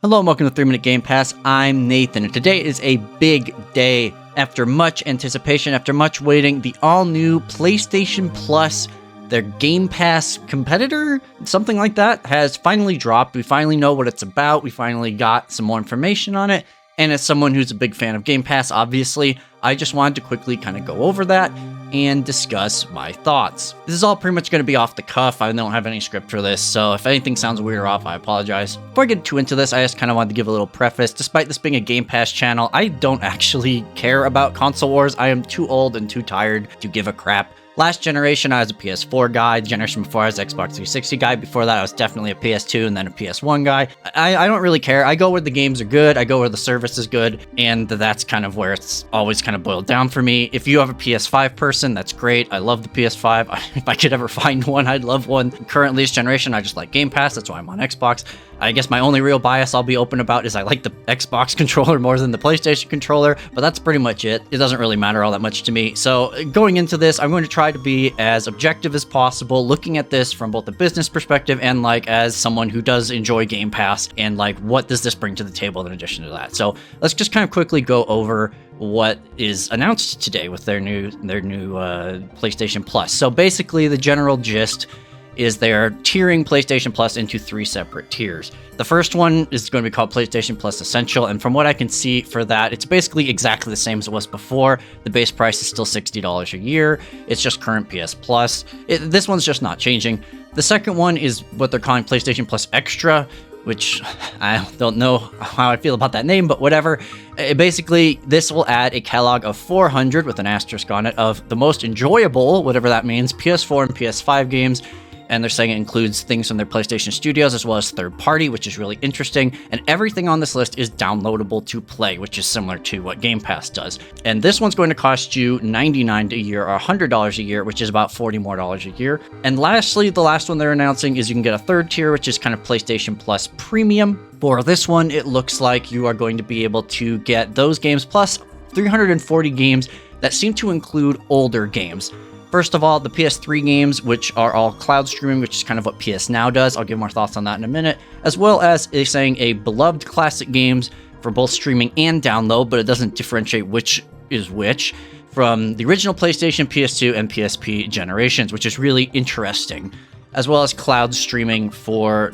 Hello and welcome to 3-Minute Game Pass. I'm Nathan, and today is a big day. After much anticipation, after much waiting, the all-new PlayStation Plus, their Game Pass competitor, something like that, has finally dropped. We finally know what it's about. We finally got some more information on it. And as someone who's a big fan of Game Pass, obviously, I just wanted to quickly kind of go over that and discuss my thoughts. This is all pretty much going to be off the cuff. I don't have any script for this, so if anything sounds weird or off, I apologize. Before I get too into this, I just kind of wanted to give a little preface. Despite this being a Game Pass channel, I don't actually care about console wars. I am too old and too tired to give a crap. Last generation, I was a PS4 guy. The generation before, I was an Xbox 360 guy. Before that, I was definitely a PS2 and then a PS1 guy. I don't really care. I go where the games are good. I go where the service is good. And that's kind of where it's always kind of boiled down for me. If you have a PS5 person, that's great. I love the PS5. If I could ever find one, I'd love one. Currently, this generation, I just like Game Pass. That's why I'm on Xbox. I guess my only real bias I'll be open about is I like the Xbox controller more than the PlayStation controller, but that's pretty much it. It doesn't really matter all that much to me. So going into this, I'm going to try to be as objective as possible, looking at this from both a business perspective and like as someone who does enjoy Game Pass and like what does this bring to the table in addition to that. So let's just kind of quickly go over what is announced today with their new PlayStation Plus. So basically the general gist is they're tiering PlayStation Plus into 3 separate tiers. The first one is going to be called PlayStation Plus Essential, and from what I can see for that, it's basically exactly the same as it was before. The base price is still $60 a year. It's just current PS Plus. This one's just not changing. The second one is what they're calling PlayStation Plus Extra, which I don't know how I feel about that name, but whatever. Basically, this will add a catalog of 400, with an asterisk on it, of the most enjoyable, whatever that means, PS4 and PS5 games. And they're saying it includes things from their PlayStation Studios as well as third party, which is really interesting. And everything on this list is downloadable to play, which is similar to what Game Pass does. And this one's going to cost you $99 a year or $100 a year, which is about $40 more a year. And lastly, the last one they're announcing is you can get a third tier, which is kind of PlayStation Plus Premium. For this one, it looks like you are going to be able to get those games plus 340 games that seem to include older games. First of all, the PS3 games, which are all cloud streaming, which is kind of what PS Now does. I'll give more thoughts on that in a minute. As well as they're saying a beloved classic games for both streaming and download, but it doesn't differentiate which is which, from the original PlayStation, PS2, and PSP generations, which is really interesting. As well as cloud streaming for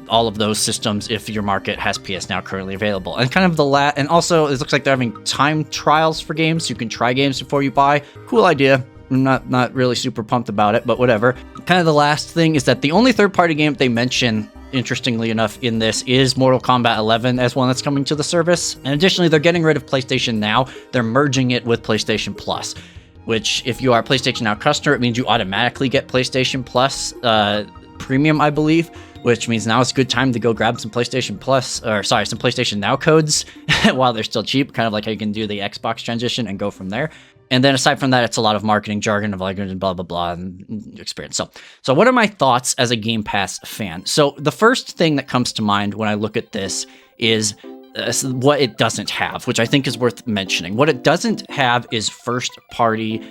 all of those systems if your market has PS Now currently available. And kind of and also it looks like they're having time trials for games, so you can try games before you buy. Cool idea. I'm not really super pumped about it, but whatever. Kind of the last thing is that the only third-party game they mention, interestingly enough, in this is Mortal Kombat 11 as one that's coming to the service. And additionally, they're getting rid of PlayStation Now. They're merging it with PlayStation Plus, which if you are a PlayStation Now customer, it means you automatically get PlayStation Plus Premium, I believe, which means now it's a good time to go grab some PlayStation some PlayStation Now codes while they're still cheap, kind of like how you can do the Xbox transition and go from there. And then aside from that, it's a lot of marketing jargon of like blah, blah, blah, and experience. So what are my thoughts as a Game Pass fan? So the first thing that comes to mind when I look at this is what it doesn't have, which I think is worth mentioning. What it doesn't have is first-party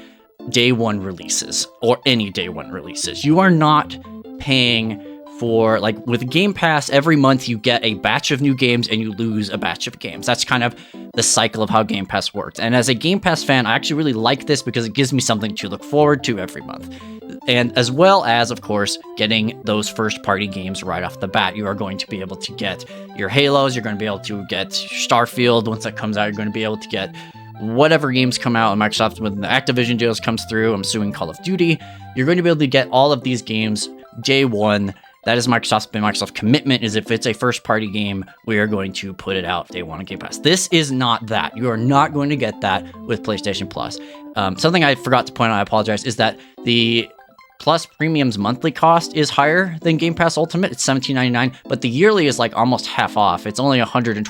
day one releases or any day one releases. You are not paying for, like with Game Pass, every month you get a batch of new games and you lose a batch of games. That's kind of the cycle of how Game Pass works. And as a Game Pass fan, I actually really like this because it gives me something to look forward to every month. And as well as, of course, getting those first-party games right off the bat. You are going to be able to get your Halos, you're going to be able to get Starfield once that comes out, you're going to be able to get whatever games come out on Microsoft when the Activision deals comes through. I'm suing Call of Duty. You're going to be able to get all of these games day one. That is Microsoft's commitment, is if it's a first-party game, we are going to put it out day one on Game Pass. This is not that. You are not going to get that with PlayStation Plus. Something I forgot to point out, I apologize, is that the Plus Premium's monthly cost is higher than Game Pass Ultimate. It's $17.99, but the yearly is like almost half off. It's only $112,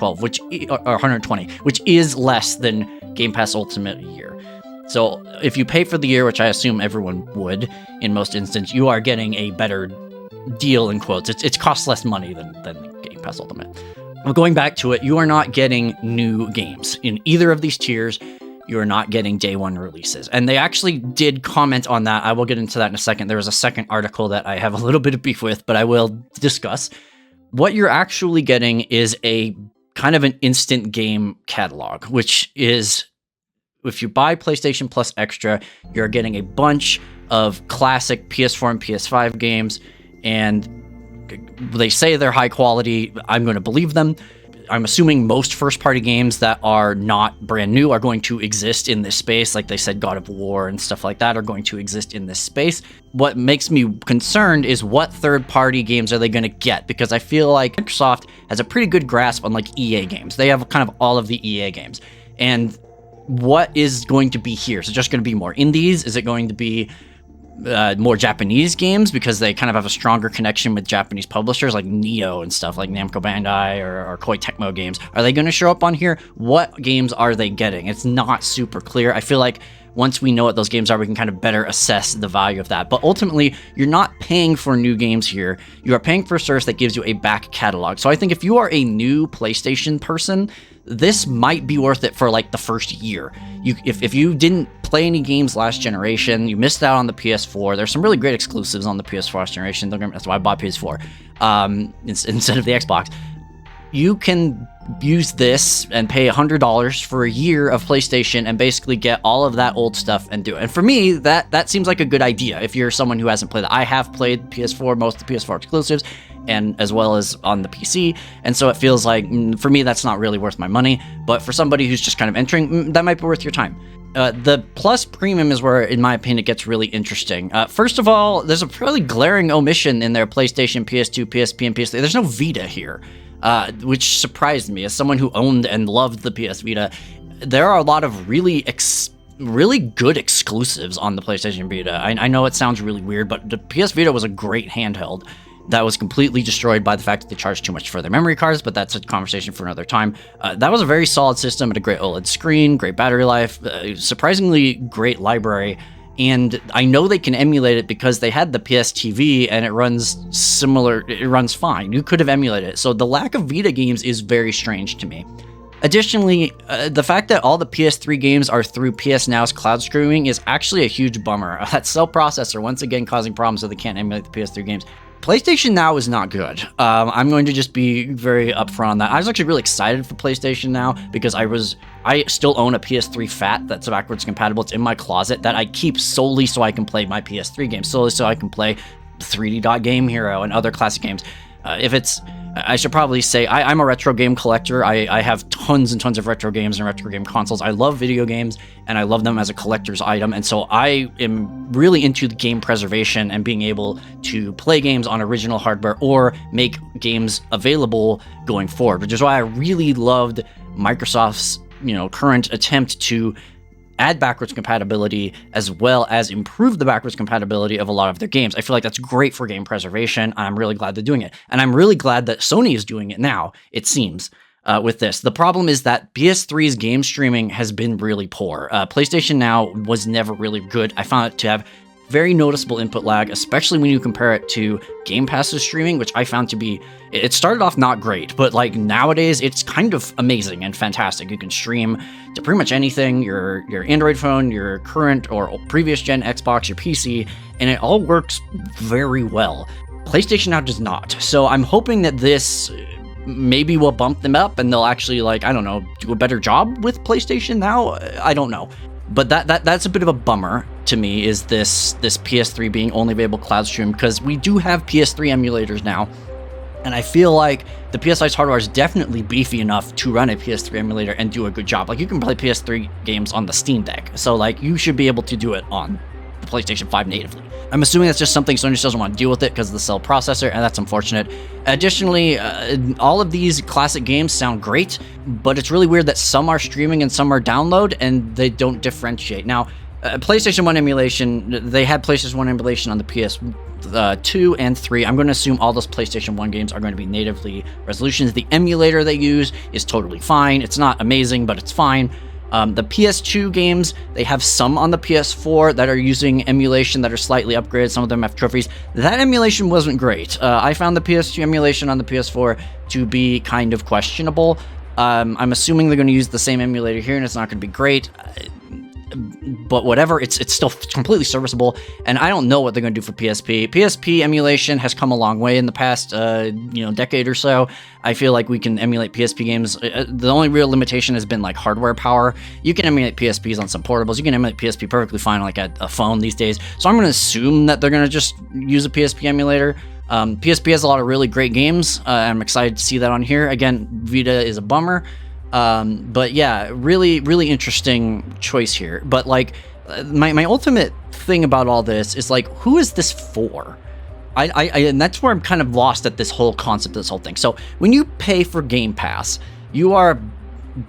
or $120, which is less than Game Pass Ultimate a year. So if you pay for the year, which I assume everyone would in most instances, you are getting a better deal in quotes. It costs less money than Game Pass Ultimate. But going back to it, you are not getting new games in either of these tiers. You are not getting day one releases. And they actually did comment on that. I will get into that in a second. There was a second article that I have a little bit of beef with, but I will discuss. what you're actually getting is a kind of an instant game catalog, which is, if you buy PlayStation Plus Extra, you're getting a bunch of classic PS4 and PS5 games, and they say they're high quality. I'm going to believe them. I'm assuming most first-party games that are not brand new are going to exist in this space. Like they said, God of War and stuff like that are going to exist in this space. What makes me concerned is what third-party games are they going to get? Because I feel like Microsoft has a pretty good grasp on like EA games. They have kind of all of the EA games. And what is going to be here? Is it just going to be more indies? Is it going to be more Japanese games because they kind of have a stronger connection with Japanese publishers like Neo and stuff, like Namco Bandai or Koei Tecmo games? Are they going to show up on here? What games are they getting? It's not super clear. I feel like once we know what those games are, we can kind of better assess the value of that. But ultimately, you're not paying for new games here. You are paying for a service that gives you a back catalog. So I think if you are a new PlayStation person, this might be worth it for like the first year. If you didn't play any games last generation, you missed out on the PS4. There's some really great exclusives on the PS4 last generation. That's why I bought PS4 instead of the Xbox. You can use this and pay $100 for a year of PlayStation and basically get all of that old stuff and do it. And for me, that seems like a good idea if you're someone who hasn't played that. I have played PS4, most of the PS4 exclusives, and as well as on the PC, and so it feels like, for me, that's not really worth my money, but for somebody who's just kind of entering, that might be worth your time. The Plus Premium is where, in my opinion, it gets really interesting. First of all, there's a really glaring omission in their PlayStation, PS2, PSP, and PS3. There's no Vita here, which surprised me. As someone who owned and loved the PS Vita, there are a lot of really good exclusives on the PlayStation Vita. I know it sounds really weird, but the PS Vita was a great handheld that was completely destroyed by the fact that they charged too much for their memory cards, but that's a conversation for another time. That was a very solid system at a great OLED screen, great battery life, surprisingly great library, and I know they can emulate it because they had the PS TV and it runs fine. You could have emulated it, so the lack of Vita games is very strange to me. Additionally, the fact that all the PS3 games are through PS Now's cloud streaming is actually a huge bummer. That cell processor once again causing problems so they can't emulate the PS3 games. PlayStation Now is not good. I'm going to just be very upfront on that. I was actually really excited for PlayStation Now because I still own a PS3 Fat that's backwards compatible. It's in my closet that I keep solely so I can play my PS3 games, solely so I can play 3D Dot Game Hero and other classic games. I should probably say I'm a retro game collector. I have tons and tons of retro games and retro game consoles. I love video games and I love them as a collector's item. And so I am really into the game preservation and being able to play games on original hardware or make games available going forward, which is why I really loved Microsoft's, current attempt to add backwards compatibility as well as improve the backwards compatibility of a lot of their games. I feel like that's great for game preservation, and I'm really glad they're doing it. And I'm really glad that Sony is doing it now, it seems, with this. The problem is that PS3's game streaming has been really poor. PlayStation Now was never really good. I found it to have very noticeable input lag, especially when you compare it to Game Pass's streaming, which I found to be, it started off not great, but like nowadays it's kind of amazing and fantastic. You can stream to pretty much anything, your Android phone, your current or previous gen Xbox, your PC, and it all works very well. PlayStation Now does not. So I'm hoping that this maybe will bump them up and they'll actually, do a better job with PlayStation Now. I don't know. But that's a bit of a bummer to me, is this PS3 being only available cloud stream, because we do have PS3 emulators now, and I feel like the PS5's hardware is definitely beefy enough to run a PS3 emulator and do a good job. Like, you can play PS3 games on the Steam Deck, so like you should be able to do it on the PlayStation 5 natively. I'm assuming that's just something Sony doesn't want to deal with it because of the cell processor, and that's unfortunate. Additionally, all of these classic games sound great, but it's really weird that some are streaming and some are download, and they don't differentiate. Now, PlayStation 1 emulation, they had PlayStation 1 emulation on the PS2 and 3. I'm going to assume all those PlayStation 1 games are going to be natively resolutions. The emulator they use is totally fine. It's not amazing, but it's fine. The PS2 games, they have some on the PS4 that are using emulation that are slightly upgraded. Some of them have trophies. That emulation wasn't great. I found the PS2 emulation on the PS4 to be kind of questionable. I'm assuming they're going to use the same emulator here, and it's not going to be great. but whatever, it's still completely serviceable, and I don't know what they're going to do for PSP. PSP emulation has come a long way in the past, decade or so. I feel like we can emulate PSP games. The only real limitation has been like hardware power. You can emulate PSPs on some portables. You can emulate PSP perfectly fine on like a phone these days. So I'm going to assume that they're going to just use a PSP emulator. PSP has a lot of really great games. I'm excited to see that on here. Again, Vita is a bummer. But yeah, really, really interesting choice here. But like, my ultimate thing about all this is like, who is this for? And that's where I'm kind of lost at this whole concept of this whole thing. So when you pay for Game Pass, you are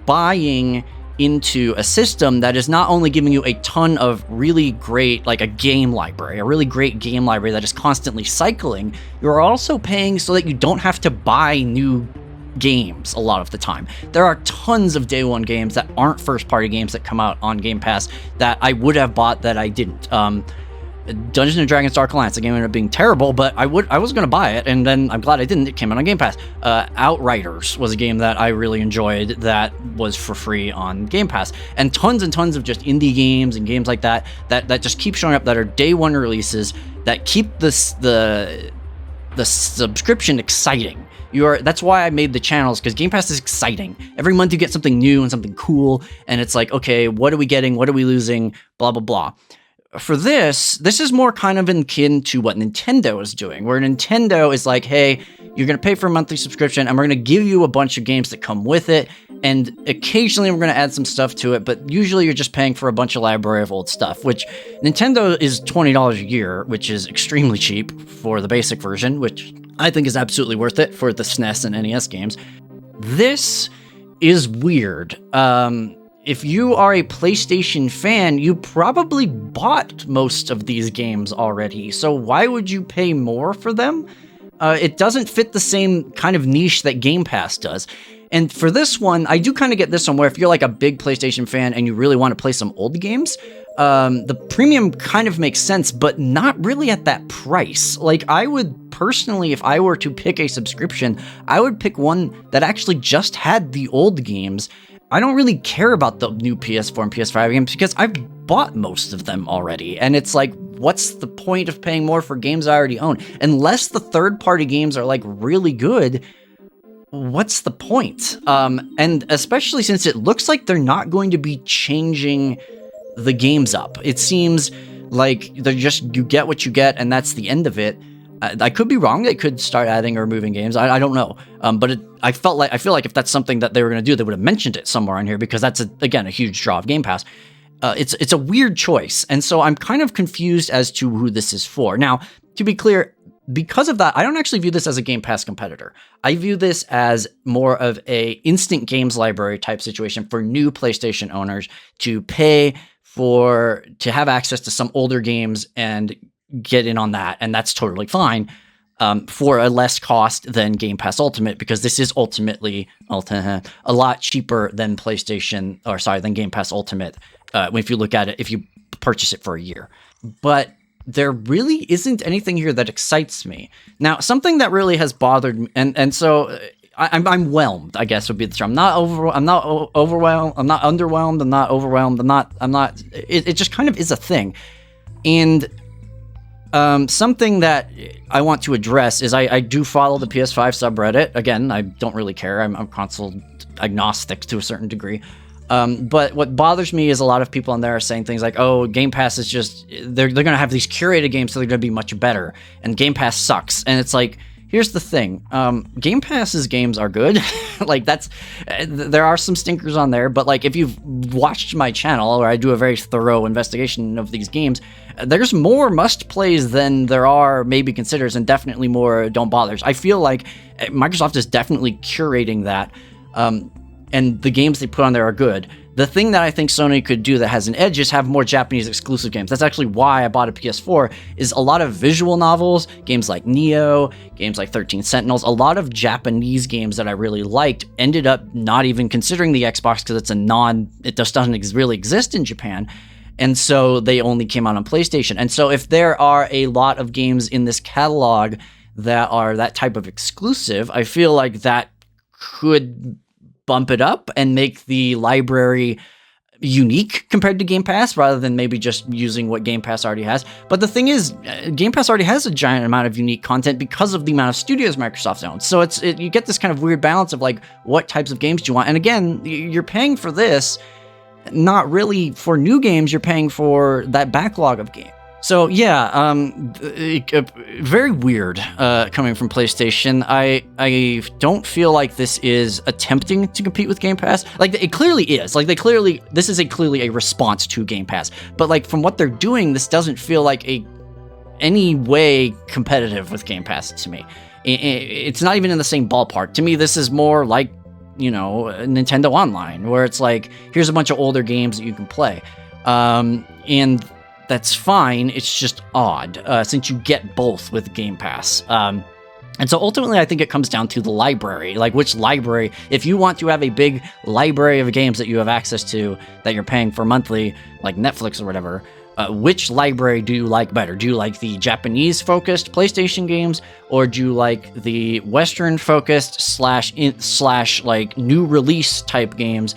buying into a system that is not only giving you a ton of really great, like a game library, a really great game library that is constantly cycling, you're also paying so that you don't have to buy new games a lot of the time. There are tons of day one games that aren't first party games that come out on Game Pass that I would have bought that I didn't. Dungeons & Dragons Dark Alliance, the game ended up being terrible, but I was going to buy it, and then I'm glad I didn't. It came out on Game Pass. Outriders was a game that I really enjoyed that was for free on Game Pass. And tons of just indie games and games like that just keep showing up that are day one releases that keep the subscription exciting. That's why I made the channels, because Game Pass is exciting. Every month you get something new and something cool, and it's like, okay, what are we getting? What are we losing? Blah, blah, blah. For this is more kind of akin to what Nintendo is doing, where Nintendo is like, hey, you're going to pay for a monthly subscription, and we're going to give you a bunch of games that come with it, and occasionally we're going to add some stuff to it, but usually you're just paying for a bunch of library of old stuff, which Nintendo is $20 a year, which is extremely cheap for the basic version, which I think is absolutely worth it for the SNES and NES games. This is weird. If you are a PlayStation fan, you probably bought most of these games already, so why would you pay more for them? It doesn't fit the same kind of niche that Game Pass does. And for this one, I do kind of get this one where if you're like a big PlayStation fan and you really want to play some old games, the premium kind of makes sense, but not really at that price. Like, I would personally, if I were to pick a subscription, I would pick one that actually just had the old games. I don't really care about the new PS4 and PS5 games because I've bought most of them already. And it's like, what's the point of paying more for games I already own? Unless the third-party games are like really good, what's the point? And especially since it looks like they're not going to be changing the games up. It seems like they're just, you get what you get and that's the end of it. I could be wrong. They could start adding or removing games. I don't know. But I feel like if that's something that they were going to do, they would have mentioned it somewhere on here, because that's again a huge draw of Game Pass. It's a weird choice, and so I'm kind of confused as to who this is for. Now, to be clear, because of that, I don't actually view this as a Game Pass competitor. I view this as more of a instant games library type situation for new PlayStation owners to pay to have access to some older games and get in on that, and that's totally fine, for a less cost than Game Pass Ultimate, because this is ultimately a lot cheaper than than Game Pass Ultimate, if you look at it, if you purchase it for a year. But there really isn't anything here that excites me. Now, something that really has bothered me, and so I'm whelmed, I guess would be the term. I'm not overwhelmed. I'm not underwhelmed. I'm not overwhelmed. I'm not. It just kind of is a thing, and something that I want to address is I do follow the PS5 subreddit. Again, I don't really care. I'm console agnostic to a certain degree. But what bothers me is a lot of people on there are saying things like, oh, Game Pass is just, they're going to have these curated games, so they're going to be much better. And Game Pass sucks. And it's like, here's the thing. Game Pass's games are good. Like, there are some stinkers on there, but like, if you've watched my channel, where I do a very thorough investigation of these games, there's more must plays than there are maybe considers, and definitely more don't bothers. I feel like Microsoft is definitely curating that, and the games they put on there are good. The thing that I think Sony could do that has an edge is have more Japanese exclusive games. That's actually why I bought a PS4, is a lot of visual novels, games like Neo, games like 13 Sentinels, a lot of Japanese games that I really liked ended up not even considering the Xbox because it just doesn't really exist in Japan. And so they only came out on PlayStation. And so if there are a lot of games in this catalog that are that type of exclusive, I feel like that could bump it up and make the library unique compared to Game Pass, rather than maybe just using what Game Pass already has. But the thing is, Game Pass already has a giant amount of unique content because of the amount of studios Microsoft owns. So you get this kind of weird balance of like, what types of games do you want? And again, you're paying for this, not really for new games, you're paying for that backlog of games. So yeah, very weird coming from PlayStation. I don't feel like this is attempting to compete with Game Pass. Like, it clearly is. Like, this is clearly a response to Game Pass. But like, from what they're doing, this doesn't feel like any way competitive with Game Pass to me. It's not even in the same ballpark. To me, this is more like, Nintendo Online, where it's like, here's a bunch of older games that you can play. And that's fine. It's just odd, since you get both with Game Pass. And so ultimately, I think it comes down to the library. Like, which library, if you want to have a big library of games that you have access to that you're paying for monthly, like Netflix or whatever, which library do you like better? Do you like the Japanese-focused PlayStation games, or do you like the Western-focused slash like new release type games?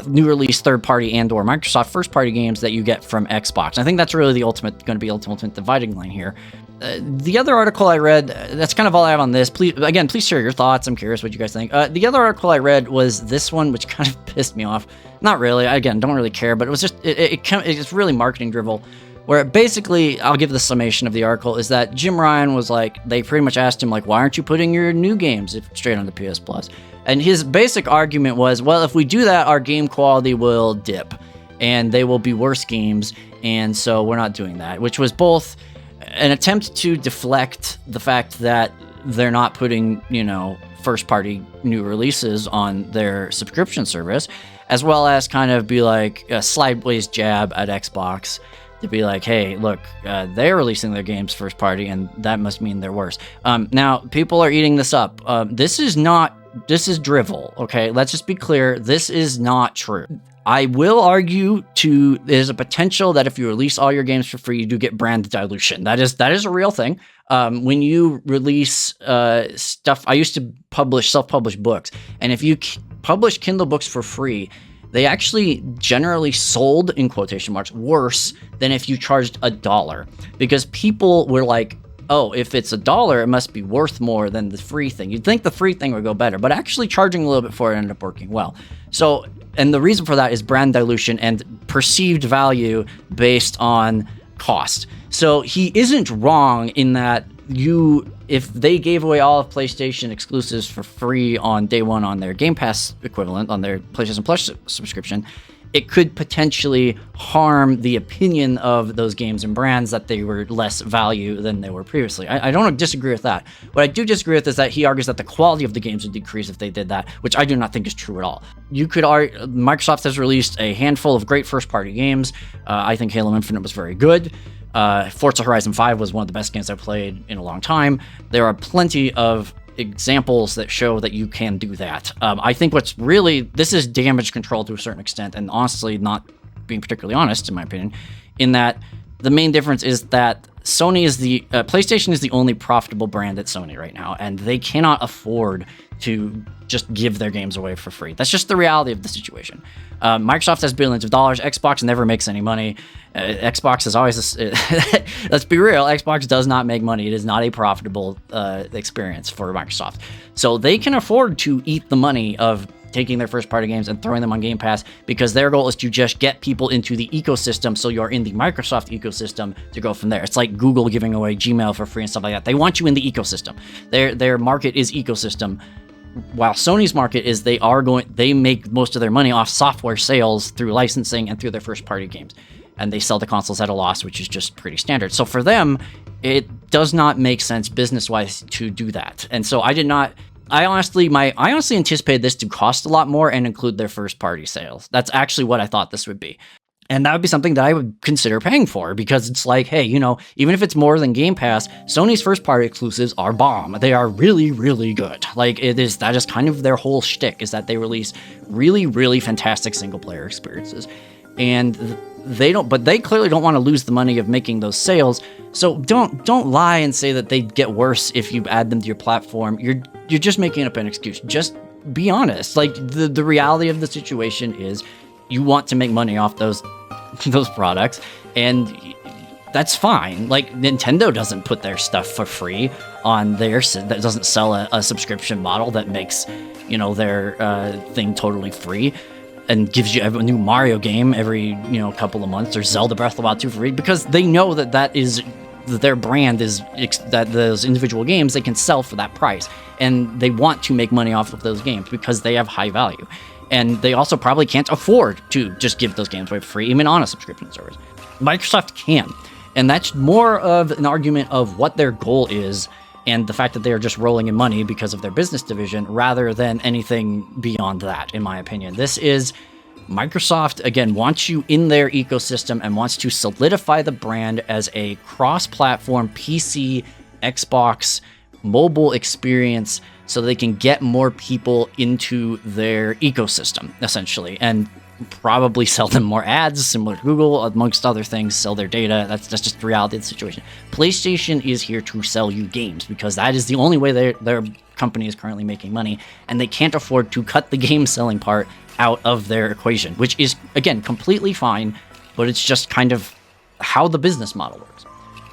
New release third-party and/or Microsoft first-party games that you get from Xbox. I think that's really going to be the ultimate dividing line here. The other article I read, that's kind of all I have on this. Please share your thoughts. I'm curious what you guys think. The other article I read was this one, which kind of pissed me off. Not really. Again, don't really care, but it was just it's really marketing drivel. Where basically, I'll give the summation of the article, is that Jim Ryan was like, they pretty much asked him, like, why aren't you putting your new games straight on the PS Plus? And his basic argument was, well, if we do that, our game quality will dip, and they will be worse games, and so we're not doing that, which was both an attempt to deflect the fact that they're not putting, first-party new releases on their subscription service, as well as kind of be like a sideways jab at Xbox, to be like, hey, look, they're releasing their games first party, and that must mean they're worse. Now, people are eating this up. This is drivel, okay? Let's just be clear. This is not true. I will argue there's a potential that if you release all your games for free, you do get brand dilution. That is a real thing. When you release stuff, I used to self-publish books, and if you publish Kindle books for free, they actually generally sold, in quotation marks, worse than if you charged $1, because people were like, oh, if it's $1, it must be worth more than the free thing. You'd think the free thing would go better, but actually charging a little bit for it ended up working well. So, and the reason for that is brand dilution and perceived value based on cost. So he isn't wrong in that if they gave away all of PlayStation exclusives for free on day one on their Game Pass equivalent, on their PlayStation Plus subscription, it could potentially harm the opinion of those games and brands that they were less value than they were previously. I don't disagree with that. What I do disagree with is that he argues that the quality of the games would decrease if they did that, which I do not think is true at all. You could argue Microsoft has released a handful of great first-party games. I think Halo Infinite was very good. Forza Horizon 5 was one of the best games I've played in a long time. There are plenty of examples that show that you can do that. I think this is damage control to a certain extent, and honestly not being particularly honest, in my opinion, in that the main difference is that PlayStation is the only profitable brand at Sony right now, and they cannot afford to just give their games away for free. That's just the reality of the situation. Microsoft has billions of dollars. Xbox never makes any money. Xbox is always, let's be real, Xbox does not make money. It is not a profitable experience for Microsoft. So they can afford to eat the money of taking their first-party games and throwing them on Game Pass, because their goal is to just get people into the ecosystem, so you're in the Microsoft ecosystem to go from there. It's like Google giving away Gmail for free and stuff like that. They want you in the ecosystem. Their market is ecosystem, while Sony's market is they make most of their money off software sales through licensing and through their first-party games. And they sell the consoles at a loss, which is just pretty standard. So for them, it does not make sense business-wise to do that. And so I honestly anticipated this to cost a lot more and include their first-party sales. That's actually what I thought this would be. And that would be something that I would consider paying for, because it's like, hey, even if it's more than Game Pass, Sony's first-party exclusives are bomb. They are really, really good. Like, that is kind of their whole shtick, is that they release really, really fantastic single-player experiences. And they clearly don't want to lose the money of making those sales. So don't lie and say that they get worse if you add them to your platform. You're just making up an excuse. Just be honest. Like, the reality of the situation is you want to make money off those products, and that's fine. Like, Nintendo doesn't put their stuff for free on that doesn't sell a subscription model that makes, you know, their thing totally free and gives you a new Mario game every, you know, couple of months, or Zelda Breath of the Wild 2 for free, because they know that their brand is that those individual games they can sell for that price, and they want to make money off of those games because they have high value. And they also probably can't afford to just give those games away for free, even on a subscription service. Microsoft can. And that's more of an argument of what their goal is and the fact that they are just rolling in money because of their business division, rather than anything beyond that, in my opinion. This is Microsoft, again, wants you in their ecosystem and wants to solidify the brand as a cross-platform PC, Xbox, mobile experience, so they can get more people into their ecosystem, essentially, and probably sell them more ads, similar to Google, amongst other things, sell their data. That's just the reality of the situation. PlayStation is here to sell you games, because that is the only way their company is currently making money, and they can't afford to cut the game selling part out of their equation, which is, again, completely fine, but it's just kind of how the business model works.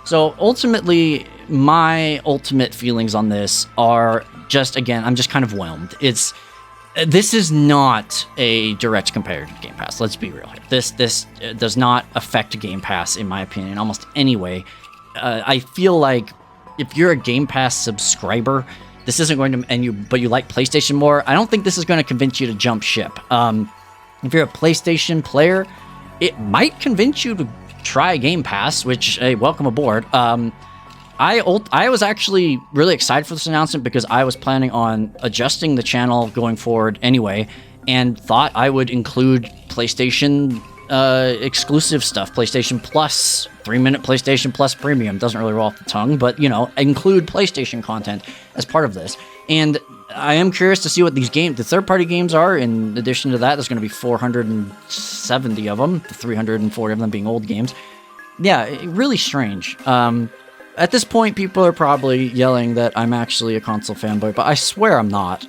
So ultimately, my ultimate feelings on this are just, again, I'm just kind of whelmed. This is not a direct competitor to Game Pass. Let's be real here. This does not affect Game Pass, in my opinion, in almost any way. I feel like if you're a Game Pass subscriber, this isn't going to, but you like PlayStation more, I don't think this is going to convince you to jump ship. If you're a PlayStation player, it might convince you to try Game Pass, which, hey, welcome aboard. I was actually really excited for this announcement because I was planning on adjusting the channel going forward anyway, and thought I would include PlayStation exclusive stuff, PlayStation Plus, 3-minute PlayStation Plus Premium. Doesn't really roll off the tongue, but, you know, include PlayStation content as part of this. And I am curious to see what the third-party games are. In addition to that, there's going to be 470 of them, 340 of them being old games. Yeah, really strange. At this point, people are probably yelling that I'm actually a console fanboy, but I swear I'm not.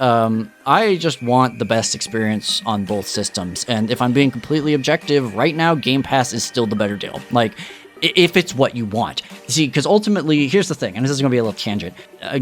I just want the best experience on both systems, and if I'm being completely objective, right now, Game Pass is still the better deal. Like, if it's what you want. See, because ultimately, here's the thing, and this is going to be a little tangent.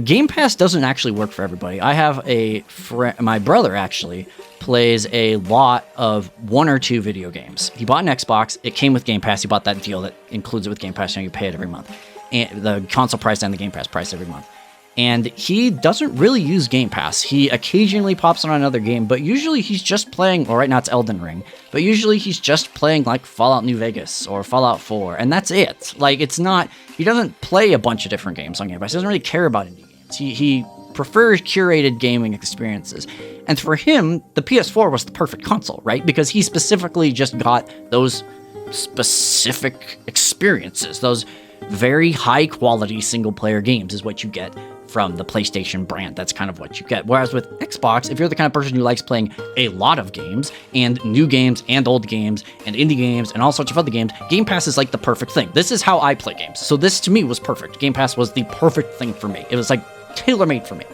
Game Pass doesn't actually work for everybody. I have a friend, my brother actually plays a lot of 1 or 2 video games. He bought an Xbox, it came with Game Pass, he bought that deal that includes it with Game Pass, and you pay it every month. And the console price and the Game Pass price every month. And he doesn't really use Game Pass. He occasionally pops on another game, but usually he's just playing, well, right now it's Elden Ring, but usually he's just playing like Fallout New Vegas or Fallout 4, and that's it. Like, it's not, he doesn't play a bunch of different games on Game Pass. He doesn't really care about indie games. He prefers curated gaming experiences. And for him, the PS4 was the perfect console, right? Because he specifically just got those specific experiences, those very high quality single player games is what you get from the PlayStation brand. That's kind of what you get. Whereas with Xbox, if you're the kind of person who likes playing a lot of games, and new games and old games and indie games and all sorts of other games, Game Pass is like the perfect thing. This is how I play games. So this to me was perfect. Game Pass was the perfect thing for me. It was like tailor-made for me.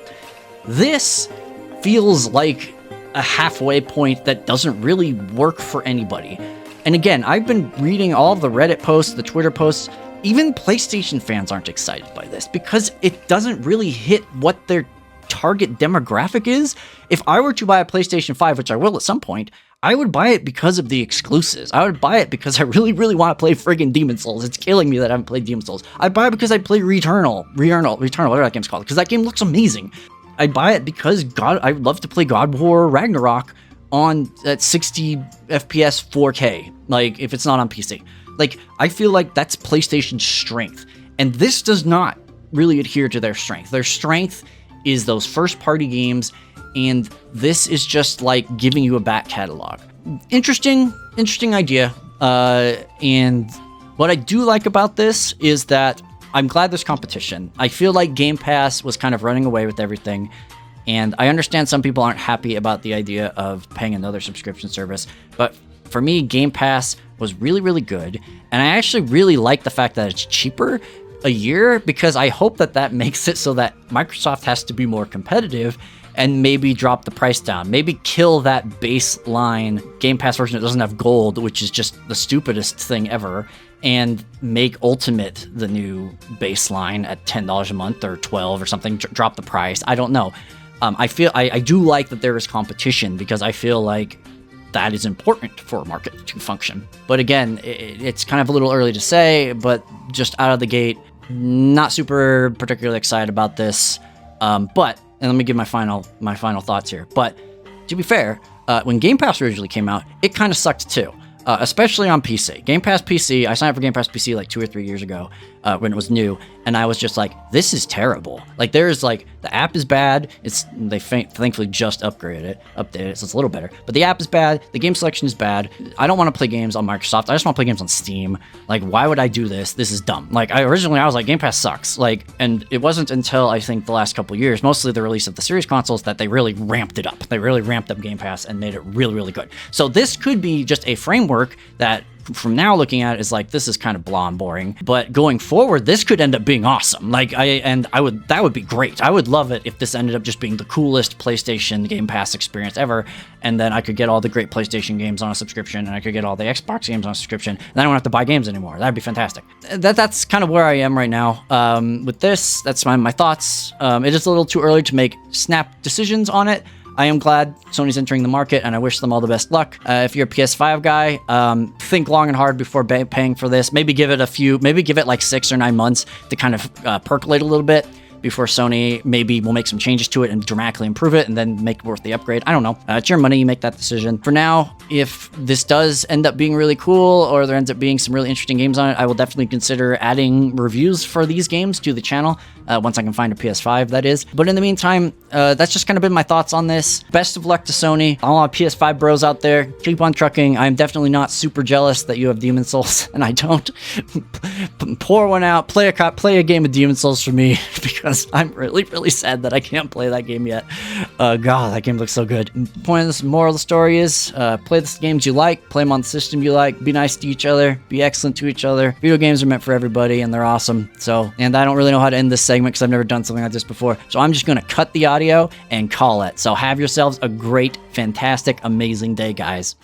This feels like a halfway point that doesn't really work for anybody. And again, I've been reading all of the Reddit posts, the Twitter posts. Even PlayStation fans aren't excited by this because it doesn't really hit what their target demographic is. If I were to buy a PlayStation 5, which I will at some point, I would buy it because of the exclusives. I would buy it because I really, really want to play friggin' Demon's Souls. It's killing me that I haven't played Demon's Souls. I'd buy it because I play Returnal, whatever that game's called, because that game looks amazing. I'd buy it because I love to play God of War Ragnarok on at 60 FPS 4K, like if it's not on PC. Like, I feel like that's PlayStation's strength, and this does not really adhere to their strength. Their strength is those first-party games, and this is just like giving you a back catalog. Interesting idea, and what I do like about this is that I'm glad there's competition. I feel like Game Pass was kind of running away with everything, and I understand some people aren't happy about the idea of paying another subscription service, but for me, Game Pass was really, really good, and I actually really like the fact that it's cheaper a year, because I hope that makes it so that Microsoft has to be more competitive, and maybe drop the price down. Maybe kill that baseline Game Pass version that doesn't have gold, which is just the stupidest thing ever, and make Ultimate the new baseline at $10 a month or $12 or something. Drop the price. I don't know. I do like that there is competition, because I feel like that is important for a market to function. But again, it's kind of a little early to say, but just out of the gate, not super particularly excited about this. But let me give my final thoughts here. But to be fair, when Game Pass originally came out, it kind of sucked too. Especially on PC. Game Pass PC, I signed up for Game Pass PC like 2 or 3 years ago when it was new, and I was just like, this is terrible. Like, there's like, the app is bad. They thankfully just updated it, so it's a little better. But the app is bad. The game selection is bad. I don't want to play games on Microsoft. I just want to play games on Steam. Like, why would I do this? This is dumb. Like, originally I was like, Game Pass sucks. Like, and it wasn't until I think the last couple of years, mostly the release of the Series consoles, that they really ramped it up. They really ramped up Game Pass and made it really, really good. So this could be just a framework that, from now looking at it, is like, this is kind of blah and boring, but going forward, this could end up being awesome. Like, that would be great. I would love it if this ended up just being the coolest PlayStation Game Pass experience ever, and then I could get all the great PlayStation games on a subscription, and I could get all the Xbox games on a subscription, and I don't have to buy games anymore. That'd be fantastic. That's kind of where I am right now. With this, that's my thoughts. It is a little too early to make snap decisions on it. I am glad Sony's entering the market, and I wish them all the best luck. If you're a PS5 guy, think long and hard before paying for this. Maybe give it like 6 or 9 months to kind of percolate a little bit before Sony maybe will make some changes to it and dramatically improve it, and then make it worth the upgrade. I don't know. It's your money. You make that decision. For now, if this does end up being really cool, or there ends up being some really interesting games on it, I will definitely consider adding reviews for these games to the channel, once I can find a PS5, that is. But in the meantime, that's just kind of been my thoughts on this. Best of luck to Sony. All our PS5 bros out there, keep on trucking. I'm definitely not super jealous that you have Demon Souls and I don't. Pour one out, play a game of Demon Souls for me, because I'm really, really sad that I can't play that game yet. God, that game looks so good. Point of this moral of the story is, play the games you like, play them on the system you like, be nice to each other, be excellent to each other. Video games are meant for everybody, and they're awesome. So, and I don't really know how to end this segment, because I've never done something like this before. So I'm just going to cut the audio and call it. So have yourselves a great, fantastic, amazing day, guys.